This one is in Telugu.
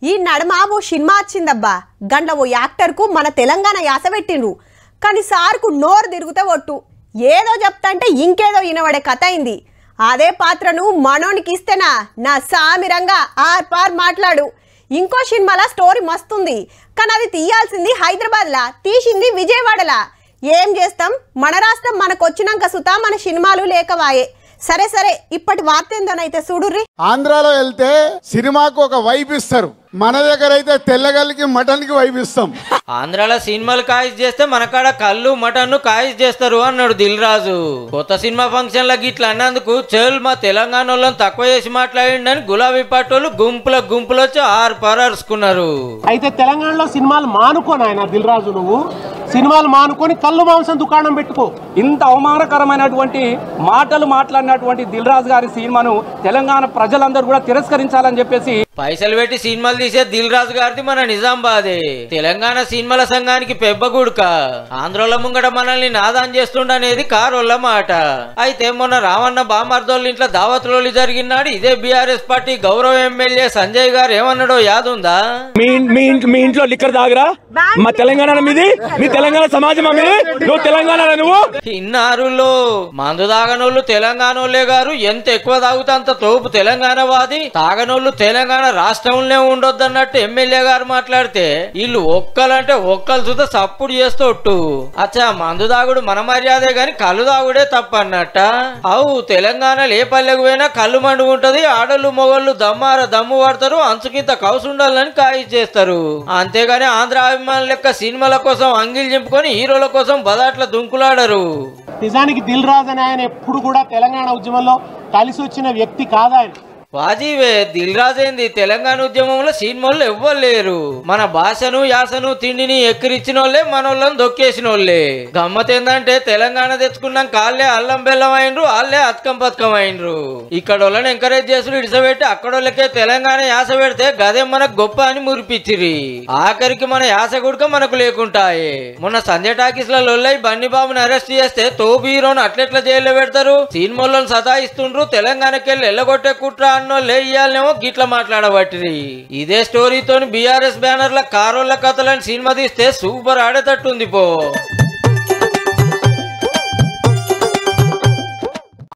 ఈ నడమ ఓ సినిమా వచ్చిందబ్బా గండ్ల ఓ యాక్టర్కు మన తెలంగాణ యాస పెట్టిండ్రు కానీ సార్కు నోరు తిరుగుతే ఒట్టు ఏదో చెప్తాంటే ఇంకేదో వినబడే కథ అయింది అదే పాత్రను మనోనికి ఇస్తేనా నా సామిరంగా ఆర్పార్ మాట్లాడు ఇంకో సినిమాల స్టోరీ మస్తుంది కానీ అది తీయాల్సింది హైదరాబాద్లా తీసింది విజయవాడలా ఏం చేస్తాం మన రాష్ట్రం మనకొచ్చినాక సుతా మన సినిమాలు లేకవాయే సరే సరే ఇప్పటి వార్త ఏందోనైతే చూడుర్రి ఆంధ్రాలో వెళ్తే సినిమాకు ఒక వైబ్ ఇస్తారు మన దగ్గర అయితే తెల్లగల్లికి మటన్ కి వైబ్ ఇస్తాం ఆంధ్రాలో సినిమాలు కాయిస్ చేస్తే మన కాడ కళ్ళు మటన్ కాయిస్ చేస్తారు అన్నాడు దిల్ రాజు కొత్త సినిమా ఫంక్షన్ లకి ఇట్లా అన్నందుకు చెల్ మా తెలంగాణ వాళ్ళని తక్కువ చేసి మాట్లాడిండని గులాబీ పాటోళ్ళు గుంపులు వచ్చి అరుచుకున్నారు అయితే తెలంగాణలో సినిమాలు మానుకోను ఆయన దిల్ రాజు నువ్వు సినిమాలు మానుకొని కళ్ళు మాంసం దుకాణం పెట్టుకో ఇంత అవమానకరమైనటువంటి మాటలు మాట్లాడినటువంటి దిల్ రాజు గారి సినిమాను తెలంగాణ ప్రజలందరూ కూడా తిరస్కరించాలని చెప్పేసి పైసలు పెట్టి సినిమాలు తీసే దిల్ రాజు గారిది మన నిజామాబాదే తెలంగాణ సినిమాల సంఘానికి పెబ్బగుడుక ఆంధ్రోళ్ళ ముంగట మనల్ని నాదాన్ చేస్తుండనేది కారోళ్ళ మాట అయితే మొన్న రామన్న బామర్దోళ్ళ ఇంట్లో దావత్రోళ్ళు జరిగినాడు ఇదే బీఆర్ఎస్ పార్టీ గౌరవ ఎమ్మెల్యే సంజయ్ గారు ఏమన్నాడో యాదుందా మీ ఇంట్లో లిక్కర్ తాగరా మా తెలంగాణ మీది మీ తెలంగాణ సమాజం నువ్వు తెలంగాణ నువ్వు ఇన్నారులో మందు తాగనోళ్ళు తెలంగాణోళ్ళే గారు ఎంత ఎక్కువ తాగుతా అంత తోపు తెలంగాణ వాది తాగనోళ్ళు తెలంగాణ రాష్ట్రంలో ఉండొద్దన్నట్టు ఎమ్మెల్యే గారు మాట్లాడితే వీళ్ళు ఒక్కలంటే ఒక్కలు చూస్తే సప్పుడు చేస్తోట్టు అచ్చా మందు తాగుడు మన మర్యాదే గాని కళ్ళు తాగుడే తప్పన్నట్ట అవు తెలంగాణలో ఏ పల్లెకు పోయినా కళ్ళు మండు ఉంటది ఆడోళ్ళు మొగళ్ళు దమ్ము పడతారు అంచుకింత కౌసు ఉండాలని కాయి చేస్తారు అంతేగాని ఆంధ్ర అభిమానుల లెక్క సినిమాల కోసం అంగిల్ చింపుకొని హీరోల కోసం బదాట్ల దుంకులాడరు నిజానికి దిల్ రాజు అని ఆయన ఎప్పుడు కూడా తెలంగాణ ఉద్యమంలో కలిసి వచ్చిన వ్యక్తి కాదాయన వాజీవే దిల్ రాజేంది తెలంగాణ ఉద్యమంలో సినిమాలు ఎవ్వలేరు మన భాషను యాసను తిండిని ఎక్కిరిచ్చిన వాళ్ళే మనోళ్ళని దొక్కేసిన వాళ్ళే గమ్మత్ ఏందంటే తెలంగాణ తెచ్చుకున్నాం కాళ్ళే అల్లం బెల్లం అయినరు వాళ్ళే అతకం పథకం అయినరు ఇక్కడ వాళ్ళని ఎంకరేజ్ చేసుడు ఇడిసబెట్టి అక్కడోళ్ళకే తెలంగాణ యాస పెడితే గదే మనకు గొప్ప అని మురిపిచ్చిరి ఆఖరికి మన యాస గుడక మనకు లేకుంటాయే మొన్న సంజయ్ టాకీస్ లో లొల్లై బన్నీ బాబుని అరెస్ట్ చేస్తే తోపు హీరోను అట్లెట్లా జైల్లో పెడతారు సినిమాలను సతాయిస్తుండ్రు తెలంగాణకి వెళ్ళి ఎల్లగొట్టే కుట్ర లేయాలనేమో గిట్ల మాట్లాడబట్టి ఇదే స్టోరీతో బీఆర్ఎస్ బ్యానర్ల కారోళ్ళ కథలని సినిమా తీస్తే సూపర్ ఆడేటట్టుంది పో